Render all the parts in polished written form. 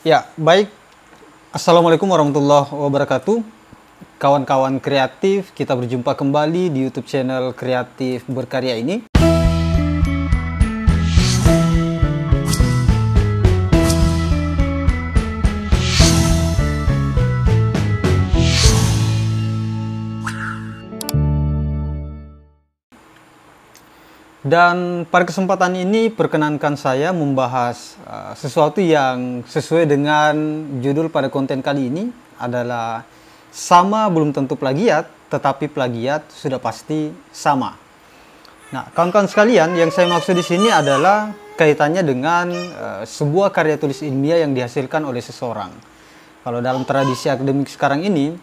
Ya, baik. Assalamualaikum warahmatullahi wabarakatuh. Kawan-kawan kreatif, kita berjumpa kembali di YouTube channel Kreatif Berkarya ini. Dan pada kesempatan ini perkenankan saya membahas sesuatu yang sesuai dengan judul pada konten kali ini adalah sama belum tentu plagiat, tetapi plagiat sudah pasti sama. Nah, kawan-kawan sekalian, yang saya maksud di sini adalah kaitannya dengan sebuah karya tulis ilmiah yang dihasilkan oleh seseorang. Kalau dalam tradisi akademik sekarang ini,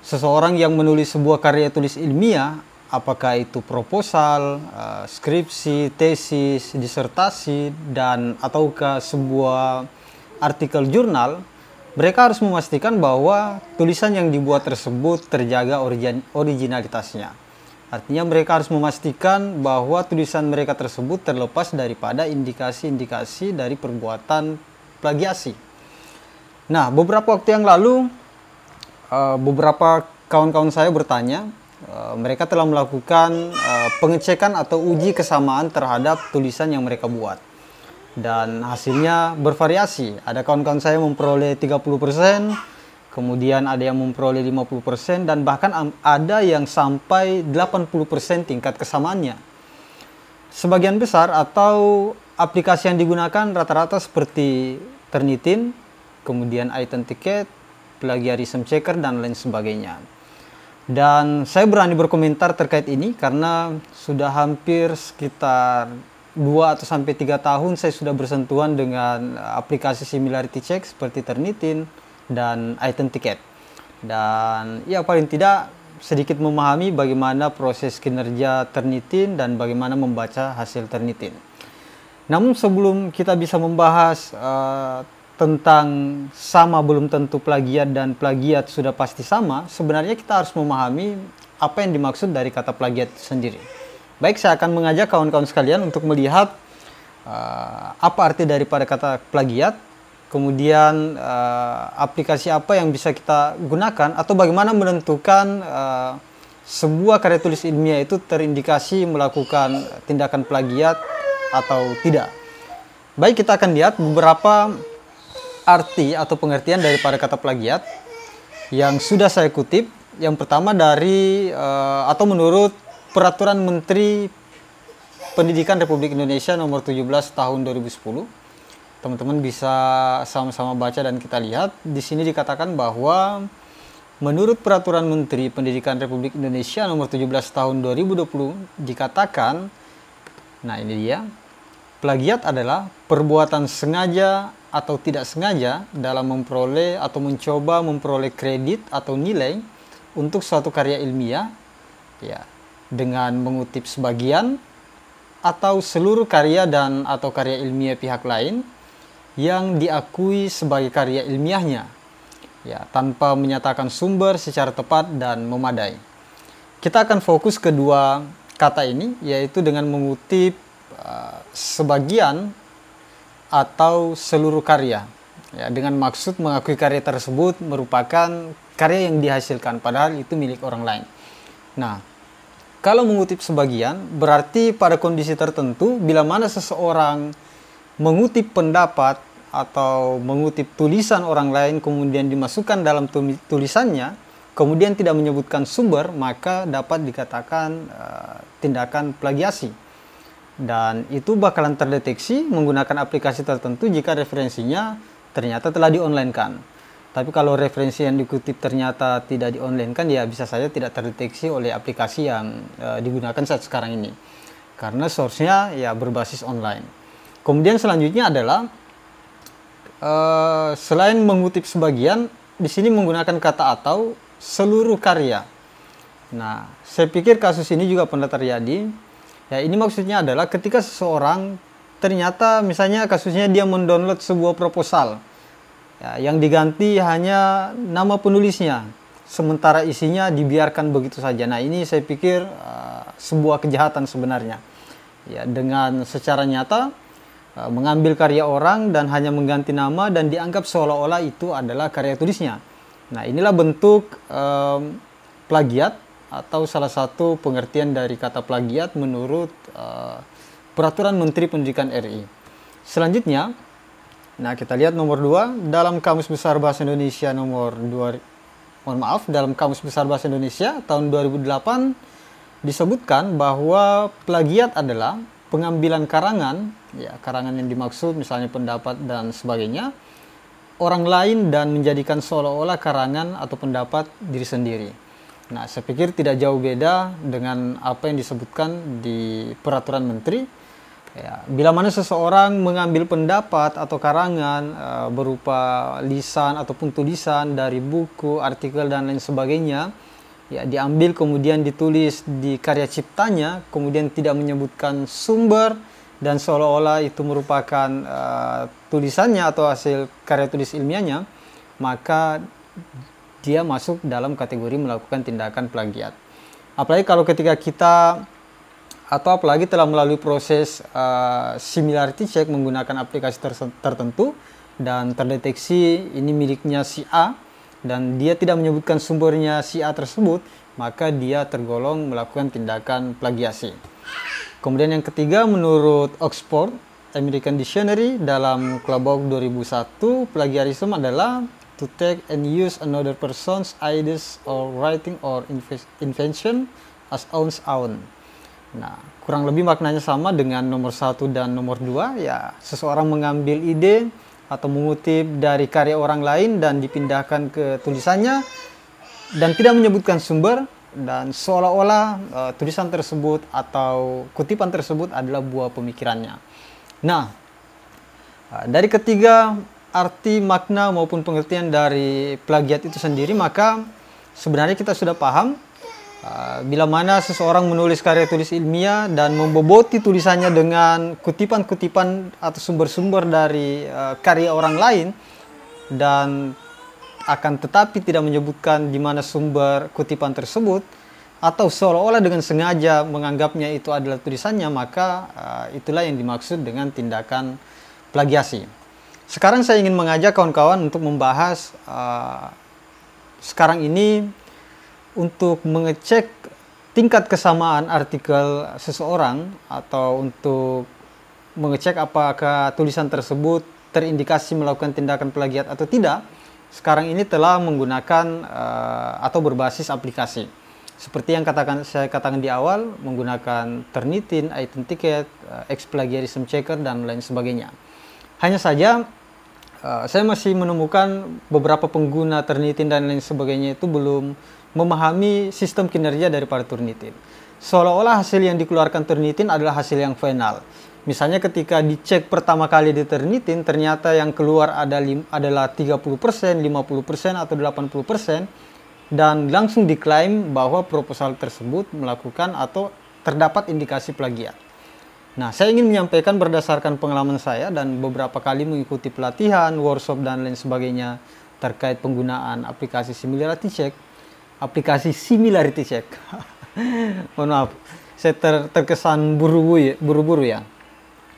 seseorang yang menulis sebuah karya tulis ilmiah, apakah itu proposal, skripsi, tesis, disertasi, dan ataukah sebuah artikel jurnal, mereka harus memastikan bahwa tulisan yang dibuat tersebut terjaga originalitasnya. Artinya mereka harus memastikan bahwa tulisan mereka tersebut terlepas daripada indikasi-indikasi dari perbuatan plagiasi. Nah, beberapa waktu yang lalu, beberapa kawan-kawan saya bertanya, mereka telah melakukan pengecekan atau uji kesamaan terhadap tulisan yang mereka buat. Dan hasilnya bervariasi. Ada kawan-kawan saya memperoleh 30%, kemudian ada yang memperoleh 50%, dan bahkan ada yang sampai 80% tingkat kesamaannya. Sebagian besar atau aplikasi yang digunakan rata-rata seperti Turnitin, kemudian iThenticated, Plagiarism Checker, dan lain sebagainya. Dan saya berani berkomentar terkait ini karena sudah hampir sekitar 2 atau sampai 3 tahun saya sudah bersentuhan dengan aplikasi similarity check seperti Turnitin dan iThenticated. Dan ya paling tidak sedikit memahami bagaimana proses kinerja Turnitin dan bagaimana membaca hasil Turnitin. Namun sebelum kita bisa membahas tentang sama belum tentu plagiat dan plagiat sudah pasti sama, sebenarnya kita harus memahami apa yang dimaksud dari kata plagiat itu sendiri. Baik, saya akan mengajak kawan-kawan sekalian untuk melihat apa arti daripada kata plagiat, kemudian aplikasi apa yang bisa kita gunakan, atau bagaimana menentukan sebuah karya tulis ilmiah itu terindikasi melakukan tindakan plagiat atau tidak. Baik, kita akan lihat beberapa arti atau pengertian daripada kata plagiat yang sudah saya kutip. Yang pertama dari atau menurut Peraturan Menteri Pendidikan Republik Indonesia nomor 17 tahun 2010. Teman-teman bisa sama-sama baca dan kita lihat. Di sini dikatakan bahwa menurut Peraturan Menteri Pendidikan Republik Indonesia nomor 17 tahun 2020 dikatakan, nah ini dia, plagiat adalah perbuatan sengaja atau tidak sengaja dalam memperoleh atau mencoba memperoleh kredit atau nilai untuk suatu karya ilmiah, ya, dengan mengutip sebagian atau seluruh karya dan atau karya ilmiah pihak lain yang diakui sebagai karya ilmiahnya, ya, tanpa menyatakan sumber secara tepat dan memadai. Kita akan fokus kedua kata ini, yaitu dengan mengutip sebagian atau seluruh karya, ya, dengan maksud mengakui karya tersebut merupakan karya yang dihasilkan padahal itu milik orang lain. Nah, kalau mengutip sebagian berarti pada kondisi tertentu bila mana seseorang mengutip pendapat atau mengutip tulisan orang lain kemudian dimasukkan dalam tulisannya, kemudian tidak menyebutkan sumber, maka dapat dikatakan tindakan plagiasi. Dan itu bakalan terdeteksi menggunakan aplikasi tertentu jika referensinya ternyata telah di-online-kan. Tapi kalau referensi yang dikutip ternyata tidak di-online-kan, ya bisa saja tidak terdeteksi oleh aplikasi yang digunakan saat sekarang ini. Karena source-nya ya berbasis online. Kemudian selanjutnya adalah selain mengutip sebagian, di sini menggunakan kata atau seluruh karya. Nah, saya pikir kasus ini juga pernah terjadi. Ya, ini maksudnya adalah ketika seseorang ternyata misalnya kasusnya dia mendownload sebuah proposal, ya, yang diganti hanya nama penulisnya, sementara isinya dibiarkan begitu saja. Nah, ini saya pikir sebuah kejahatan sebenarnya. Ya, dengan secara nyata mengambil karya orang dan hanya mengganti nama dan dianggap seolah-olah itu adalah karya tulisnya. Nah, inilah bentuk plagiat atau salah satu pengertian dari kata plagiat menurut Peraturan Menteri Pendidikan RI. Selanjutnya, nah kita lihat nomor 2 dalam Kamus Besar Bahasa Indonesia dalam Kamus Besar Bahasa Indonesia tahun 2008 disebutkan bahwa plagiat adalah pengambilan karangan, ya karangan yang dimaksud misalnya pendapat dan sebagainya, orang lain dan menjadikan seolah-olah karangan atau pendapat diri sendiri. Nah, saya pikir tidak jauh beda dengan apa yang disebutkan di Peraturan Menteri. Ya, bila mana seseorang mengambil pendapat atau karangan berupa lisan ataupun tulisan dari buku, artikel dan lain sebagainya, ya diambil kemudian ditulis di karya ciptanya, kemudian tidak menyebutkan sumber dan seolah-olah itu merupakan tulisannya atau hasil karya tulis ilmiahnya, maka dia masuk dalam kategori melakukan tindakan plagiat. Apalagi kalau ketika kita atau apalagi telah melalui proses similarity check menggunakan aplikasi tertentu dan terdeteksi ini miliknya si A dan dia tidak menyebutkan sumbernya si A tersebut, maka dia tergolong melakukan tindakan plagiasi. Kemudian yang ketiga, menurut Oxford American Dictionary dalam Clubbook 2001, plagiarism adalah to take and use another person's ideas or writing or invention as own. Nah, kurang lebih maknanya sama dengan nomor 1 dan nomor 2, ya seseorang mengambil ide atau mengutip dari karya orang lain dan dipindahkan ke tulisannya dan tidak menyebutkan sumber dan seolah-olah tulisan tersebut atau kutipan tersebut adalah buah pemikirannya. Nah, dari ketiga arti, makna maupun pengertian dari plagiat itu sendiri, maka sebenarnya kita sudah paham bila mana seseorang menulis karya tulis ilmiah dan memboboti tulisannya dengan kutipan-kutipan atau sumber-sumber dari karya orang lain dan akan tetapi tidak menyebutkan di mana sumber kutipan tersebut atau seolah-olah dengan sengaja menganggapnya itu adalah tulisannya, maka itulah yang dimaksud dengan tindakan plagiasi. Sekarang saya ingin mengajak kawan-kawan untuk membahas sekarang ini untuk mengecek tingkat kesamaan artikel seseorang atau untuk mengecek apakah tulisan tersebut terindikasi melakukan tindakan plagiat atau tidak. Sekarang ini telah menggunakan atau berbasis aplikasi. Seperti yang saya katakan di awal, menggunakan Turnitin, iTunes, X-Plagiarism Checker dan lain sebagainya. Hanya saja saya masih menemukan beberapa pengguna Turnitin dan lain sebagainya itu belum memahami sistem kinerja daripada Turnitin. Seolah-olah hasil yang dikeluarkan Turnitin adalah hasil yang final. Misalnya ketika dicek pertama kali di Turnitin, ternyata yang keluar adalah 30%, 50% atau 80%, dan langsung diklaim bahwa proposal tersebut melakukan atau terdapat indikasi plagiat. Nah, saya ingin menyampaikan berdasarkan pengalaman saya dan beberapa kali mengikuti pelatihan, workshop, dan lain sebagainya terkait penggunaan aplikasi similarity check. Mohon maaf, saya terkesan buru-buru ya.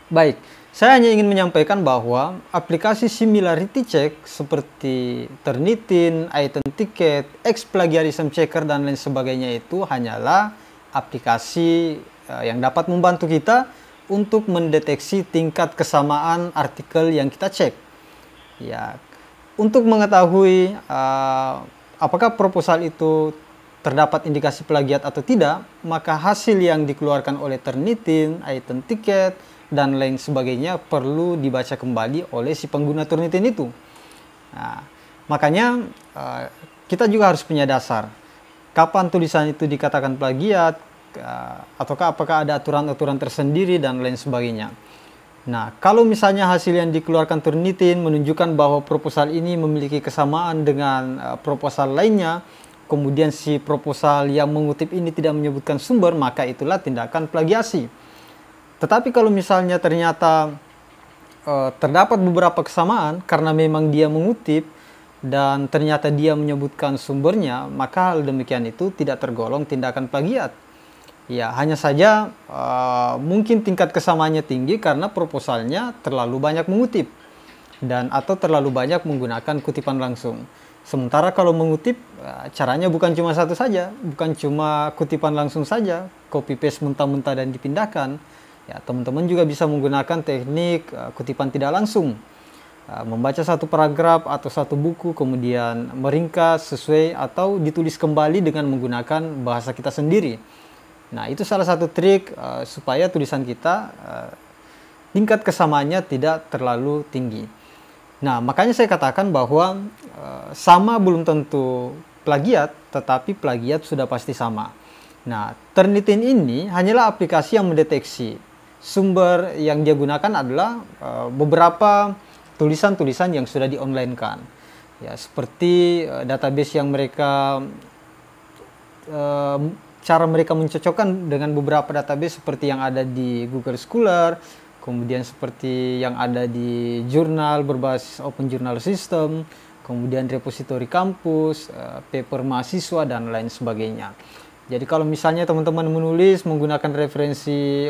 Baik, saya hanya ingin menyampaikan bahwa aplikasi similarity check seperti Turnitin, iTunes, X-Plagiarism Checker, dan lain sebagainya itu hanyalah aplikasi yang dapat membantu kita untuk mendeteksi tingkat kesamaan artikel yang kita cek. Ya, untuk mengetahui apakah proposal itu terdapat indikasi plagiat atau tidak, maka hasil yang dikeluarkan oleh Turnitin, iTunes, dan lain sebagainya perlu dibaca kembali oleh si pengguna Turnitin itu. Nah, makanya kita juga harus punya dasar. Kapan tulisan itu dikatakan plagiat, ataukah apakah ada aturan-aturan tersendiri dan lain sebagainya. Nah, kalau misalnya hasil yang dikeluarkan Turnitin menunjukkan bahwa proposal ini memiliki kesamaan dengan proposal lainnya, kemudian si proposal yang mengutip ini tidak menyebutkan sumber, maka itulah tindakan plagiasi. Tetapi kalau misalnya ternyata terdapat beberapa kesamaan karena memang dia mengutip dan ternyata dia menyebutkan sumbernya, maka hal demikian itu tidak tergolong tindakan plagiat. Ya, hanya saja mungkin tingkat kesamaannya tinggi karena proposalnya terlalu banyak mengutip dan atau terlalu banyak menggunakan kutipan langsung. Sementara kalau mengutip, caranya bukan cuma satu saja, bukan cuma kutipan langsung saja, copy paste mentah-mentah dan dipindahkan. Ya, teman-teman juga bisa menggunakan teknik kutipan tidak langsung. Membaca satu paragraf atau satu buku, kemudian meringkas sesuai atau ditulis kembali dengan menggunakan bahasa kita sendiri. Nah, itu salah satu trik supaya tulisan kita tingkat kesamaannya tidak terlalu tinggi. Nah, makanya saya katakan bahwa sama belum tentu plagiat, tetapi plagiat sudah pasti sama. Nah, Turnitin ini hanyalah aplikasi yang mendeteksi. Sumber yang dia gunakan adalah beberapa tulisan-tulisan yang sudah di-online-kan. Ya, seperti database yang mereka cara mereka mencocokkan dengan beberapa database seperti yang ada di Google Scholar, kemudian seperti yang ada di jurnal berbasis Open Journal System, kemudian repositori kampus, paper mahasiswa, dan lain sebagainya. Jadi kalau misalnya teman-teman menulis menggunakan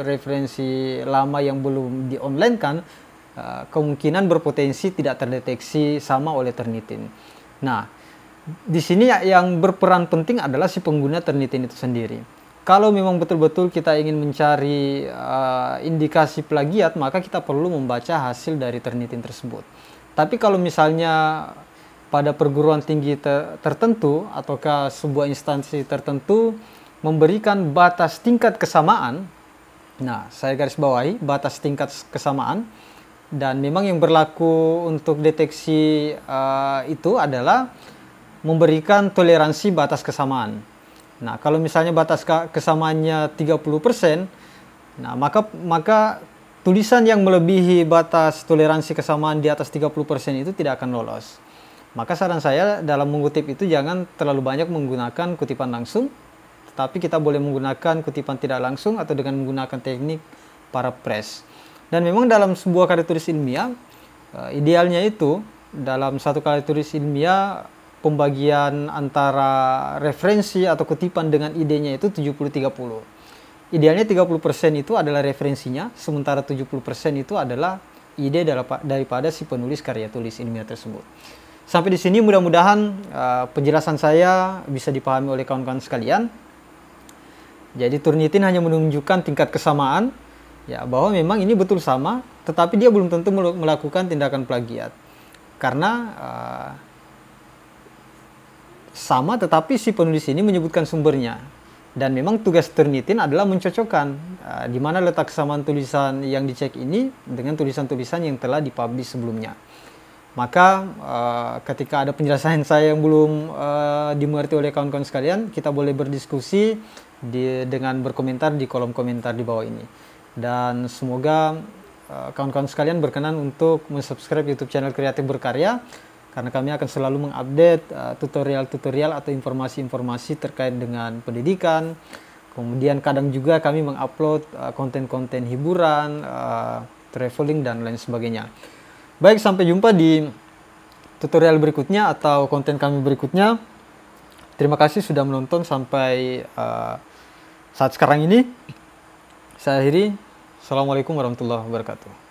referensi lama yang belum di-online kan, kemungkinan berpotensi tidak terdeteksi sama oleh Turnitin. Nah, di sini yang berperan penting adalah si pengguna Turnitin itu sendiri. Kalau memang betul-betul kita ingin mencari indikasi plagiat, maka kita perlu membaca hasil dari Turnitin tersebut. Tapi kalau misalnya pada perguruan tinggi tertentu ataukah sebuah instansi tertentu memberikan batas tingkat kesamaan, nah saya garis bawahi batas tingkat kesamaan, dan memang yang berlaku untuk deteksi itu adalah memberikan toleransi batas kesamaan. Nah, kalau misalnya batas kesamaannya 30%, nah maka tulisan yang melebihi batas toleransi kesamaan di atas 30% itu tidak akan lolos. Maka saran saya dalam mengutip itu jangan terlalu banyak menggunakan kutipan langsung, tetapi kita boleh menggunakan kutipan tidak langsung atau dengan menggunakan teknik paraphrase. Dan memang dalam sebuah karya tulis ilmiah, idealnya itu dalam satu karya tulis ilmiah pembagian antara referensi atau kutipan dengan idenya itu 70-30. Idealnya 30% itu adalah referensinya, sementara 70% itu adalah ide daripada si penulis karya tulis ilmiah tersebut. Sampai di sini mudah-mudahan penjelasan saya bisa dipahami oleh kawan-kawan sekalian. Jadi Turnitin hanya menunjukkan tingkat kesamaan, ya, bahwa memang ini betul sama, tetapi dia belum tentu melakukan tindakan plagiat. Karena sama, tetapi si penulis ini menyebutkan sumbernya. Dan memang tugas Turnitin adalah mencocokkan di mana letak kesamaan tulisan yang dicek ini dengan tulisan-tulisan yang telah dipublish sebelumnya. Maka ketika ada penjelasan saya yang belum dimengerti oleh kawan-kawan sekalian, kita boleh berdiskusi dengan berkomentar di kolom komentar di bawah ini. Dan semoga kawan-kawan sekalian berkenan untuk mensubscribe YouTube channel Kreatif Berkarya, karena kami akan selalu mengupdate tutorial-tutorial atau informasi-informasi terkait dengan pendidikan. Kemudian kadang juga kami mengupload konten-konten hiburan, traveling, dan lain sebagainya. Baik, sampai jumpa di tutorial berikutnya atau konten kami berikutnya. Terima kasih sudah menonton sampai saat sekarang ini. Saya akhiri. Assalamualaikum warahmatullahi wabarakatuh.